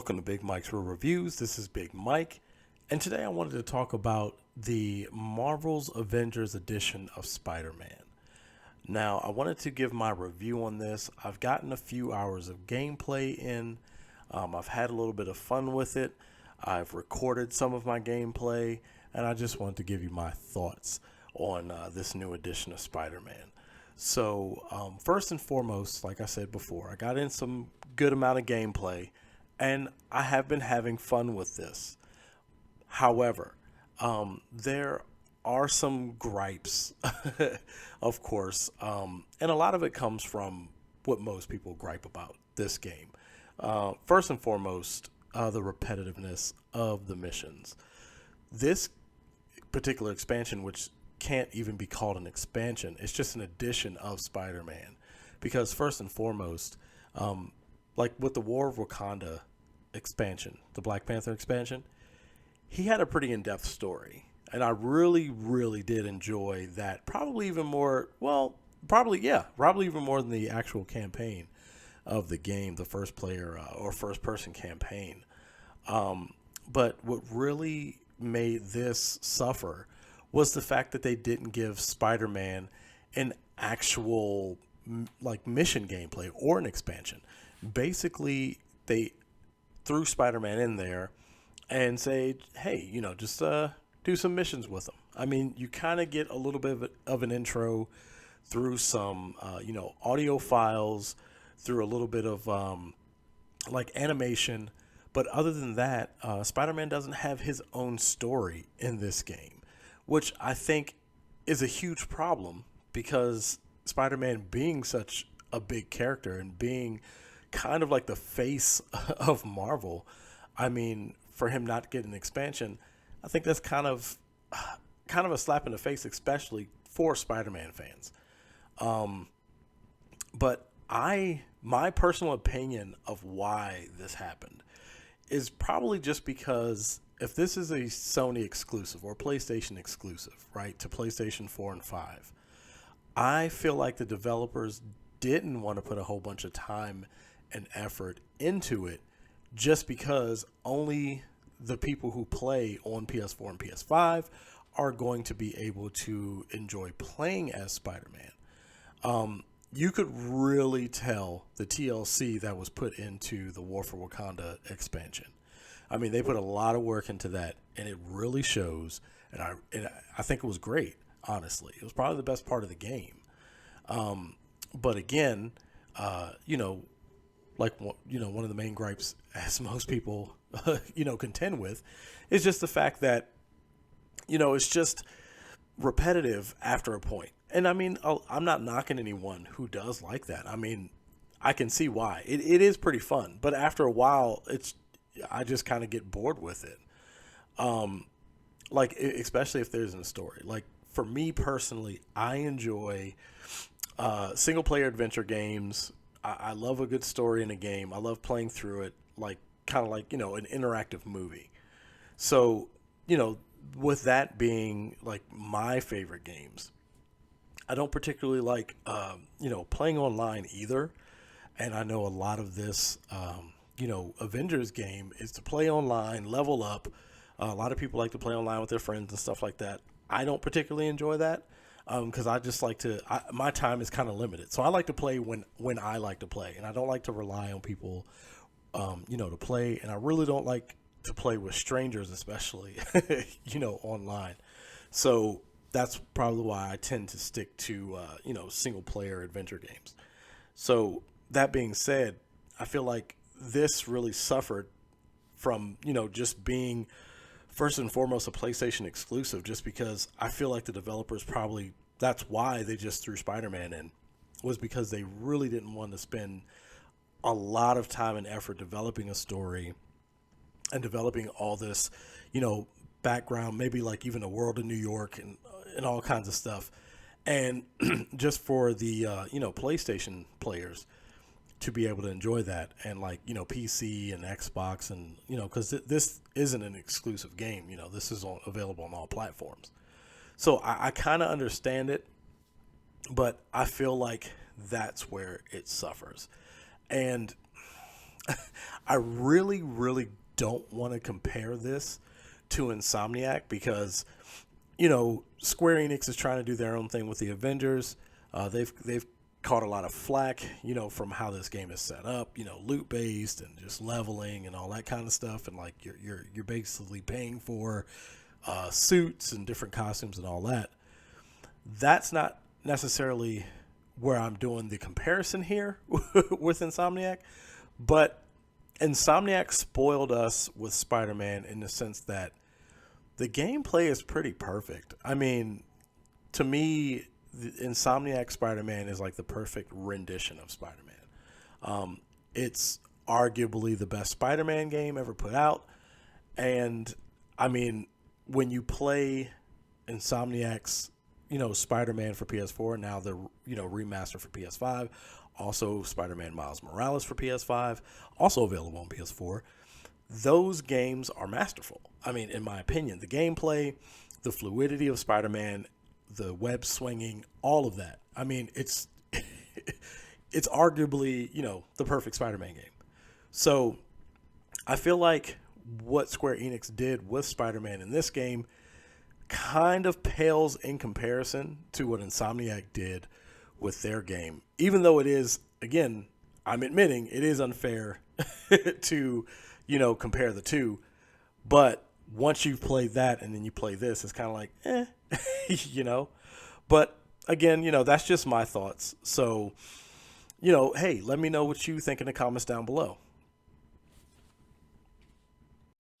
Welcome to Big Mike's Real Reviews. This is Big Mike, and today I wanted to talk about the Marvel's Avengers edition of Spider-Man. Now, I wanted to give my review on this. I've gotten a few hours of gameplay in. I've had a little bit of fun with it. I've recorded some of my gameplay, and I just wanted to give you my thoughts on this new edition of Spider-Man. So, first and foremost, like I said before, I got in some good amount of gameplay, and I have been having fun with this. However, there are some gripes, of course, and a lot of it comes from what most people gripe about this game. First and foremost, the repetitiveness of the missions. This particular expansion, which can't even be called an expansion, it's just an addition of Spider-Man. Because first and foremost, like with the War of Wakanda expansion, the Black Panther expansion, he had a pretty in-depth story. And I really, really did enjoy that. Probably even more even more than the actual campaign of the game, the first player or first person campaign. But what really made this suffer was the fact that they didn't give Spider-Man an actual mission gameplay or an expansion. Basically, they threw Spider-Man in there and say, hey, just do some missions with him. I mean, you kind of get a little bit of an intro through some, audio files, through a little bit of animation. But other than that, Spider-Man doesn't have his own story in this game, which I think is a huge problem because Spider-Man being such a big character and being kind of like the face of Marvel, I mean, for him not to get an expansion, I think that's kind of a slap in the face, especially for Spider-Man fans. But my personal opinion of why this happened is probably just because if this is a Sony exclusive or PlayStation exclusive, right, to PlayStation 4 and 5, I feel like the developers didn't want to put a whole bunch of time and effort into it just because only the people who play on PS4 and PS5 are going to be able to enjoy playing as Spider-Man. You could really tell the TLC that was put into the War for Wakanda expansion. I mean, they put a lot of work into that, and it really shows. And I think it was great, honestly. It was probably the best part of the game. But again, one of the main gripes, as most people, contend with, is just the fact that, it's just repetitive after a point. And I mean, I'm not knocking anyone who does like that. I mean, I can see why. It is pretty fun, but after a while, I just kind of get bored with it. Especially if there's a story. Like for me personally, I enjoy single player adventure games. I love a good story in a game. I love playing through it, like an interactive movie. So, with that being like my favorite games, I don't particularly like, playing online either. And I know a lot of this, Avengers game is to play online, level up. A lot of people like to play online with their friends and stuff like that. I don't particularly enjoy that because I just like to, my time is kind of limited. So I like to play when I like to play. And I don't like to rely on people, to play. And I really don't like to play with strangers, especially, online. So that's probably why I tend to stick to, single player adventure games. So that being said, I feel like this really suffered from, just being first and foremost a PlayStation exclusive, just because I feel like the developers probably, that's why they just threw Spider-Man in, was because they really didn't want to spend a lot of time and effort developing a story and developing all this, background, maybe like even a world in New York and all kinds of stuff. And just for the, PlayStation players to be able to enjoy that, and PC and Xbox, and because this isn't an exclusive game, this is available on all platforms. So I kind of understand it, but I feel like that's where it suffers. And I really, really don't want to compare this to Insomniac because, Square Enix is trying to do their own thing with the Avengers. They've caught a lot of flack, from how this game is set up, loot based and just leveling and all that kind of stuff, and like you're basically paying for suits and different costumes and all that. That's not necessarily where I'm doing the comparison here with Insomniac, but Insomniac spoiled us with Spider-Man in the sense that the gameplay is pretty perfect. I mean, to me, the Insomniac Spider-Man is like the perfect rendition of Spider-Man. It's arguably the best Spider-Man game ever put out. And I mean, when you play Insomniac's, Spider-Man for PS4, now the, remaster for PS5, also Spider-Man Miles Morales for PS5, also available on PS4. Those games are masterful. I mean, in my opinion, the gameplay, the fluidity of Spider-Man, the web swinging, all of that. I mean, it's it's arguably, the perfect Spider-Man game. So I feel like what Square Enix did with Spider-Man in this game kind of pales in comparison to what Insomniac did with their game. Even though it is, again, I'm admitting it is unfair to, compare the two. But once you've played that and then you play this, it's kind of like, But again, that's just my thoughts. So, hey, let me know what you think in the comments down below.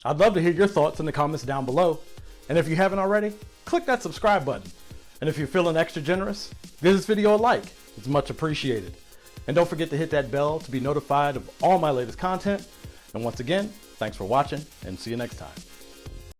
I'd love to hear your thoughts in the comments down below. And if you haven't already, click that subscribe button. And if you're feeling extra generous, give this video a like. It's much appreciated. And don't forget to hit that bell to be notified of all my latest content. And once again, thanks for watching and see you next time.